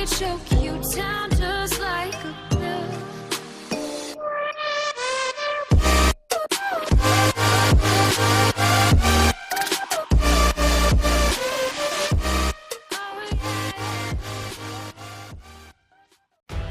choke you down just like a pill.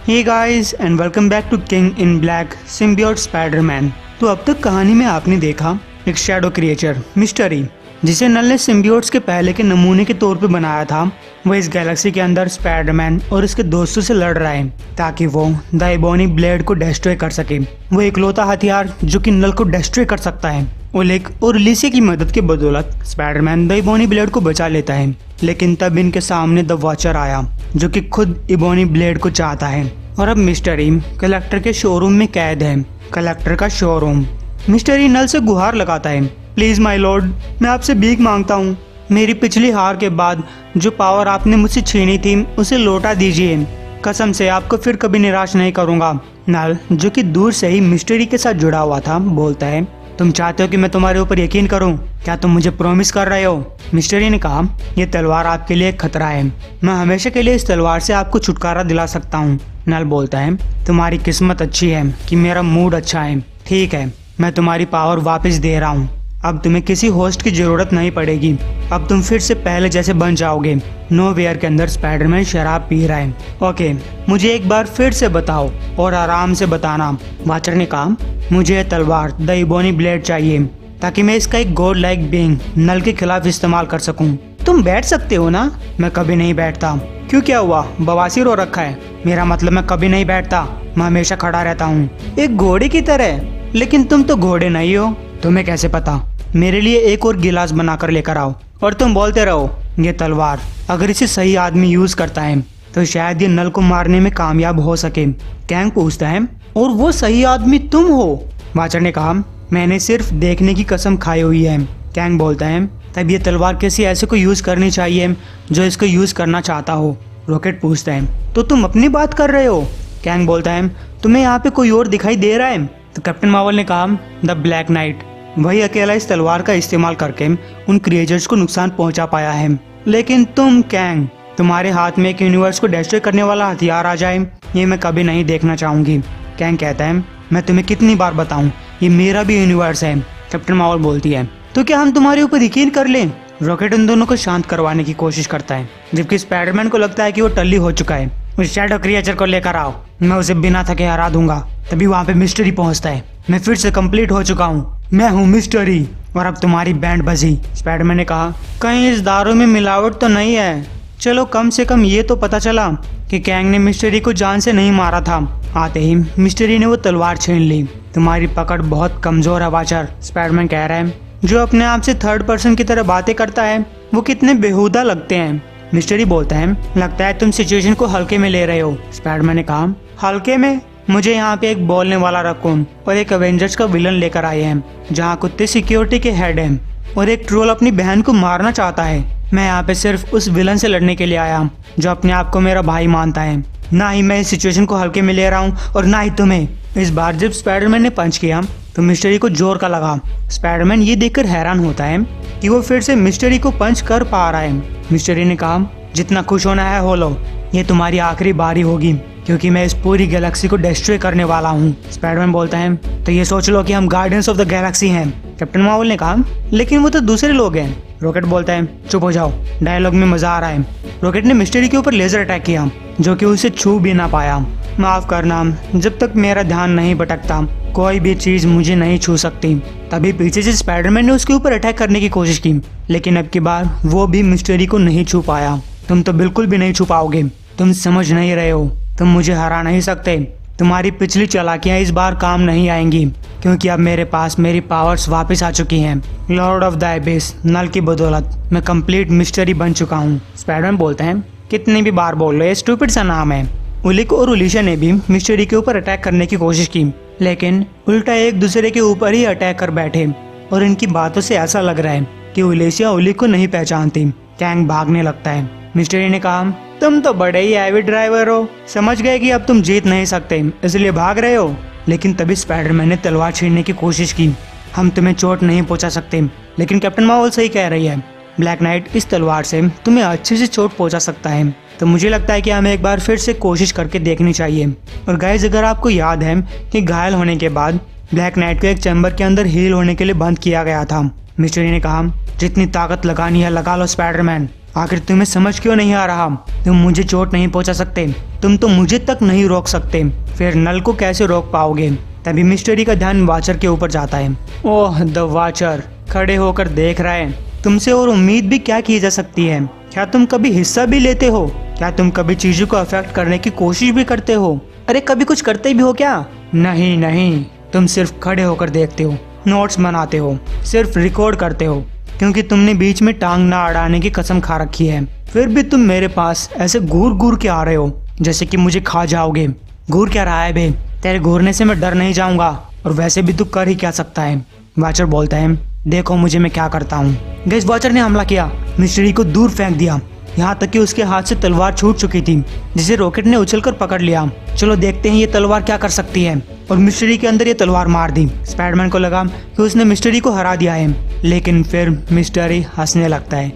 Hey guys and welcome back to King in Black symbiote Spiderman. तो अब तक कहानी में आपने देखा एक शैडो क्रिएचर मिस्टरी, जिसे नल ने सिम्बियोट्स के पहले के नमूने के तौर पे बनाया था। वो इस गैलेक्सी के अंदर स्पाइडरमैन और इसके दोस्तों से लड़ रहा है ताकि वो द इबोनी ब्लेड को डिस्ट्रॉय कर सके। वो इकलौता हथियार जो कि नल को डिस्ट्रॉय कर सकता है। ओलिक और लिसिया की मदद के बदौलत स्पाइडरमैन द इबोनी ब्लेड को बचा लेता है, लेकिन तब इनके सामने द वॉचर आया जो कि खुद इबोनी ब्लेड को चाहता है। और अब मिस्टरी कलेक्टर के शोरूम में कैद है। कलेक्टर का शोरूम। मिस्टरी नल से गुहार लगाता है, प्लीज माय लॉर्ड, मैं आपसे भीख मांगता हूँ। मेरी पिछली हार के बाद जो पावर आपने मुझसे छीनी थी उसे लौटा दीजिए। कसम से आपको फिर कभी निराश नहीं करूँगा। नल, जो कि दूर से ही मिस्टरी के साथ जुड़ा हुआ था, बोलता है, तुम चाहते हो कि मैं तुम्हारे ऊपर यकीन करूं? क्या तुम मुझे प्रॉमिस कर रहे हो? मिस्टरी ने कहा, यह तलवार आपके लिए एक खतरा है। मैं हमेशा के लिए इस तलवार से आपको छुटकारा दिला सकता हूं। नल बोलता है, तुम्हारी किस्मत अच्छी है कि मेरा मूड अच्छा है। ठीक है, मैं तुम्हारी पावर वापस दे रहा हूँ। अब तुम्हें किसी होस्ट की जरूरत नहीं पड़ेगी। अब तुम फिर से पहले जैसे बन जाओगे। नोवेयर के अंदर स्पाइडरमैन शराब पी रहा है। ओके, मुझे एक बार फिर से बताओ और आराम से बताना। वाचर ने कहा, मुझे यह तलवार द इबोनी ब्लेड चाहिए ताकि मैं इसका एक गॉड लाइक बीइंग नल के खिलाफ इस्तेमाल कर सकूं। तुम बैठ सकते हो ना? मैं कभी नहीं बैठता। क्यों, क्या हुआ? बवासीर हो रखा है? मेरा मतलब मैं कभी नहीं बैठता, मैं हमेशा खड़ा रहता हूँ, एक घोड़े की तरह। लेकिन तुम तो घोड़े नहीं हो। तुम्हें कैसे पता? मेरे लिए एक और गिलास बनाकर लेकर आओ और तुम बोलते रहो। ये तलवार अगर इसे सही आदमी यूज करता है तो शायद ये नल को मारने में कामयाब हो सके। कैंग पूछता है, और वो सही आदमी तुम हो? वाचर ने कहा, मैंने सिर्फ देखने की कसम खाई हुई है। कैंग बोलता है, तब ये तलवार किसी ऐसे को यूज करनी चाहिए जो इसको यूज करना चाहता हो। रॉकेट पूछता है, तो तुम अपनी बात कर रहे हो? कैंग बोलता है, तुम्हें यहाँ पे कोई और दिखाई दे रहा है? तो कैप्टन मार्वल ने कहा, द ब्लैक नाइट, वही अकेला इस तलवार का इस्तेमाल करके उन क्रिएचर्स को नुकसान पहुंचा पाया है। लेकिन तुम कैंग, तुम्हारे हाथ में एक यूनिवर्स को डिस्ट्रॉय करने वाला हथियार आ जाए, ये मैं कभी नहीं देखना चाहूंगी। कैंग कहता है, मैं तुम्हें कितनी बार बताऊं, ये मेरा भी यूनिवर्स है। कैप्टन मार्वल बोलती है, तो क्या हम तुम्हारे ऊपर यकीन कर लें? रॉकेट उन दोनों को शांत करवाने की कोशिश करता है, जबकि स्पाइडरमैन को लगता है कि वो टल्ली हो चुका है। उस शैडो क्रिएचर को लेकर आओ, मैं उसे बिना थके हरा दूंगा। तभी वहाँ पे मिस्टरी पहुँचता है, मैं फिर से कंप्लीट हो चुका हूँ, मैं हूँ मिस्टरी और अब तुम्हारी बैंड बजी। स्पाइडरमैन ने कहा, कहीं इस दारू में मिलावट तो नहीं है? चलो कम से कम ये तो पता चला कि कैंग ने मिस्टरी को जान से नहीं मारा था। आते ही मिस्टरी ने वो तलवार छीन ली। तुम्हारी पकड़ बहुत कमजोर है वाचर, स्पाइडरमैन कह रहा है। जो अपने आप से थर्ड पर्सन की तरह बातें करता है वो कितने बेहुदा लगते हैं। मिस्टरी बोलता है, लगता है तुम सिचुएशन को हल्के में ले रहे हो। स्पाइडरमैन ने कहा, हल्के में? मुझे यहाँ पे एक बोलने वाला रकून और एक एवेंजर्स का विलन लेकर आए हैं, जहाँ कुत्ते सिक्योरिटी के हेड हैं और एक ट्रोल अपनी बहन को मारना चाहता है। मैं यहाँ पे सिर्फ उस विलन से लड़ने के लिए आया जो अपने आप को मेरा भाई मानता है। ना ही मैं इस सिचुएशन को हल्के में ले रहा हूँ और ना ही तुम्हें। इस बार जब स्पाइडरमैन ने पंच किया तो मिस्टरी को जोर का लगा। स्पाइडरमैन ये देखकर हैरान होता है कि वो फिर से मिस्टरी को पंच कर पा रहा है। मिस्टरी ने कहा, जितना खुश होना है हो लो, ये तुम्हारी आखिरी बारी होगी क्योंकि मैं इस पूरी गैलेक्सी को डिस्ट्रॉय करने वाला हूँ। स्पाइडरमैन बोलता है, तो ये सोच लो कि हम गार्डियंस ऑफ द गैलेक्सी हैं। कैप्टन मार्वल ने कहा, लेकिन वो तो दूसरे लोग हैं। रॉकेट बोलता है, चुप हो जाओ, डायलॉग में मजा आ रहा है। रॉकेट ने मिस्टरी के ऊपर लेजर अटैक किया जो कि उसे छू भी ना पाया। माफ करना, जब तक मेरा ध्यान नहीं भटकता कोई भी चीज मुझे नहीं छू सकती। तभी पीछे से स्पाइडरमैन ने उसके ऊपर अटैक करने की कोशिश की, लेकिन अब की बार वो भी मिस्टरी को नहीं छू पाया। तुम तो बिल्कुल भी नहीं छू पाओगे, तुम समझ नहीं रहे हो, तुम मुझे हरा नहीं सकते। तुम्हारी पिछली चालाकियां इस बार काम नहीं आएंगी क्योंकि अब मेरे पास मेरी पावर्स वापस आ चुकी हैं। लॉर्ड ऑफ द एबिस नल की बदौलत मैं कंप्लीट मिस्टरी बन चुका हूँ। स्पाइडरमैन बोलते हैं, कितनी भी बार बोल लो, ये स्टूपिड सा नाम है। उलिक और उलिशा ने भी मिस्टरी के ऊपर अटैक करने की कोशिश की, लेकिन उल्टा एक दूसरे के ऊपर ही अटैक कर बैठे और इनकी बातों से ऐसा लग रहा है कि उलिशा उलिक को नहीं पहचानती। कैंग भागने लगता है। मिस्टरी ने कहा, तुम तो बड़े ही एविड ड्राइवर हो, समझ गए कि अब तुम जीत नहीं सकते इसलिए भाग रहे हो। लेकिन तभी स्पाइडरमैन ने तलवार छीनने की कोशिश की। हम तुम्हें चोट नहीं पहुंचा सकते, लेकिन कैप्टन मार्वल सही कह रही है, ब्लैक नाइट इस तलवार से तुम्हें अच्छे से चोट पहुंचा सकता है, तो मुझे लगता है कि हमें एक बार फिर से कोशिश करके देखनी चाहिए। और गाइस, अगर आपको याद है कि घायल होने के बाद ब्लैक नाइट को एक चैम्बर के अंदर हील होने के लिए बंद किया गया था। मिस्टरी ने कहा, जितनी ताकत लगानी है लगा लो स्पाइडरमैन, आखिर तुम्हें समझ क्यों नहीं आ रहा? तुम मुझे चोट नहीं पहुंचा सकते, तुम तो मुझे तक नहीं रोक सकते, फिर नल को कैसे रोक पाओगे? तभी मिस्टरी का ध्यान वाचर के ऊपर जाता है। ओह, द वाचर खड़े होकर देख रहा है। तुमसे और उम्मीद भी क्या की जा सकती है? क्या तुम कभी हिस्सा भी लेते हो? क्या तुम कभी चीजों को अफेक्ट करने की कोशिश भी करते हो? अरे कभी कुछ करते भी हो क्या? नहीं नहीं, तुम सिर्फ खड़े होकर देखते हो, नोट्स बनाते हो, सिर्फ रिकॉर्ड करते हो, क्योंकि तुमने बीच में टांग ना अड़ाने की कसम खा रखी है। फिर भी तुम मेरे पास ऐसे घूर घूर के आ रहे हो जैसे कि मुझे खा जाओगे। घूर क्या रहा है बे? तेरे घूरने से मैं डर नहीं जाऊंगा, और वैसे भी तू कर ही क्या सकता है? वाचर बोलता है, देखो मुझे मैं क्या करता हूँ। गैस वाचर ने हमला किया, मिस्टरी को दूर फेंक दिया, यहाँ तक कि उसके हाथ से तलवार छूट चुकी थी, जिसे रॉकेट ने उछलकर पकड़ लिया। चलो देखते हैं ये तलवार क्या कर सकती है। और मिस्टरी के अंदर ये तलवार मार दी। स्पाइडरमैन को लगा कि उसने मिस्टरी को हरा दिया है, लेकिन फिर मिस्टरी हंसने लगता है।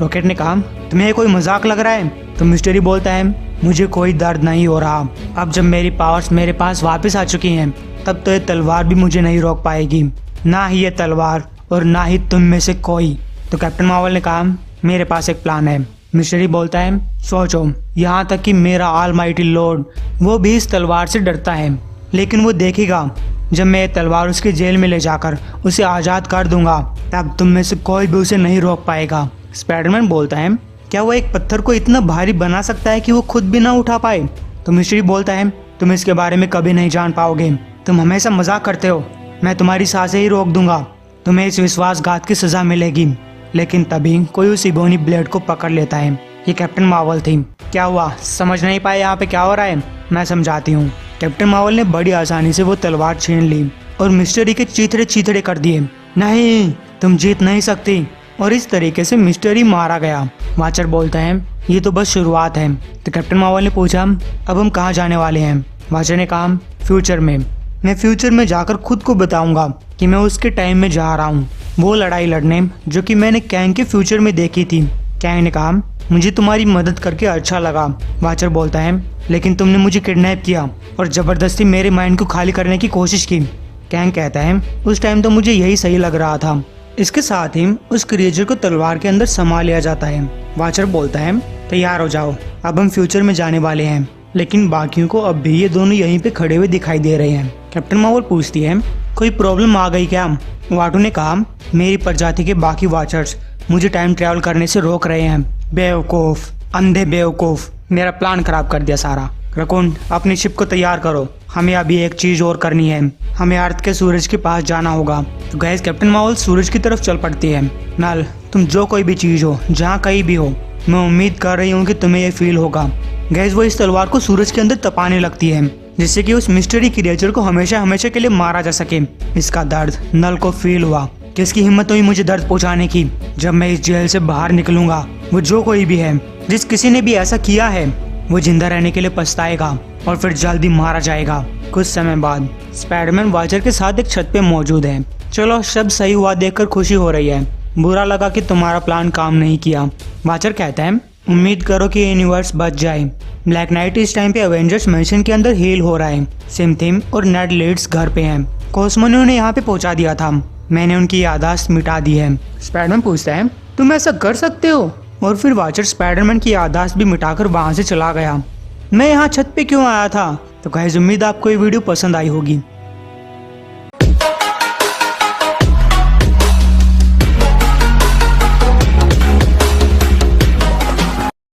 रॉकेट ने कहा, तुम्हें कोई मजाक लग रहा है? तो मिस्टरी बोलता है, मुझे कोई दर्द नहीं हो रहा। अब जब मेरी पावर्स मेरे पास वापस आ चुकी हैं, तब तो ये तलवार भी मुझे नहीं रोक पाएगी, ना ही ये तलवार और ना ही तुम में से कोई। तो कैप्टन मार्वल ने कहा, मेरे पास एक प्लान है। मिस्टरी बोलता है, सोचो, यहाँ तक कि मेरा ऑलमाइटी लॉर्ड वो भी इस तलवार से डरता है, लेकिन वो देखेगा जब मैं ये तलवार उसके जेल में ले जाकर उसे आज़ाद कर दूंगा, तब तुम में से कोई भी उसे नहीं रोक पाएगा। स्पाइडरमैन बोलता है, क्या वो एक पत्थर को इतना भारी बना सकता है कि वो खुद भी ना उठा पाए? तो मिस्टरी बोलता है, तुम इसके बारे में कभी नहीं जान पाओगे, तुम हमेशा मजाक करते हो, मैं तुम्हारी सांसें ही रोक दूंगा, तुम्हें इस विश्वासघात की सजा मिलेगी। लेकिन तभी कोई उस इबोनी ब्लेड को पकड़ लेता है। ये कैप्टन मार्वल थी। क्या हुआ, समझ नहीं पाए यहाँ पे क्या हो रहा है? मैं समझाती हूँ। कैप्टन मार्वल ने बड़ी आसानी से वो तलवार छीन ली और मिस्टरी के चीथड़े चीथड़े कर दिए। नहीं, तुम जीत नहीं सकती। और इस तरीके से मिस्टरी मारा गया। वाचर बोलता है, ये तो बस शुरुआत है। तो कैप्टन मार्वल ने पूछा, अब हम कहाँ जाने वाले हैं? वाचर ने कहा, फ्यूचर में। मैं फ्यूचर में जाकर खुद को बताऊंगा कि मैं उसके टाइम में जा रहा हूँ, वो लड़ाई लड़ने जो कि मैंने कैंग के फ्यूचर में देखी थी। कैंग ने कहा, मुझे तुम्हारी मदद करके अच्छा लगा। वाचर बोलता है, लेकिन तुमने मुझे किडनैप किया और जबरदस्ती मेरे माइंड को खाली करने की कोशिश की। कैंग कहता है, उस टाइम तो मुझे यही सही लग रहा था। इसके साथ ही उस क्रिएचर को तलवार के अंदर समा लिया जाता है। वाचर बोलता है, तैयार हो जाओ, अब हम फ्यूचर में जाने वाले हैं। लेकिन बाकियों को अब भी ये दोनों यहीं पे खड़े हुए दिखाई दे रहे हैं। कैप्टन मार्वल पूछती है, कोई प्रॉब्लम आ गई क्या? वाटू ने कहा, मेरी प्रजाति के बाकी वाचर्स मुझे टाइम ट्रैवल करने से रोक रहे हैं। बेवकूफ, अंधे बेवकूफ, मेरा प्लान खराब कर दिया सारा। रकून, अपनी शिप को तैयार करो, हमें अभी एक चीज और करनी है, हमें अर्थ के सूरज के पास जाना होगा। तो गैस कैप्टन मार्वल सूरज की तरफ चल पड़ती है। नल, तुम जो कोई भी चीज हो, जहाँ कहीं भी हो, मैं उम्मीद कर रही हूँ कि तुम्हें ये फील होगा। गैस वो इस तलवार को सूरज के अंदर तपाने लगती है, जिससे कि उस मिस्टरी क्रिएचर को हमेशा हमेशा के लिए मारा जा सके। इसका दर्द नल को फील हुआ। किसकी हिम्मत हुई मुझे दर्द पहुंचाने की? जब मैं इस जेल से बाहर निकलूंगा, वो जो कोई भी है, जिस किसी ने भी ऐसा किया है, वो जिंदा रहने के लिए पछताएगा और फिर जल्दी मारा जाएगा। कुछ समय बाद स्पाइडरमैन वाचर के साथ एक छत पे मौजूद है। चलो, सब सही हुआ देखकर खुशी हो रही है। बुरा लगा कि तुम्हारा प्लान काम नहीं किया। वाचर कहता है, उम्मीद करो कि यूनिवर्स बच जाए। ब्लैक नाइट इस टाइम पे एवेंजर्स मैंशन के अंदर हील हो रहा है। सिम थीम और नेड लीड्स घर पे हैं। कॉस्मो ने उन्हें यहाँ पे पहुँचा दिया था, मैंने उनकी याददाश्त मिटा दी है। स्पाइडरमैन पूछता है, तुम ऐसा कर सकते हो? और फिर वाचर स्पाइडरमैन की याददाश्त भी मिटाकर वहाँ से चला गया। मैं यहाँ छत पे क्यों आया था? तो गाइस, उम्मीद आपको ये वीडियो पसंद आई होगी।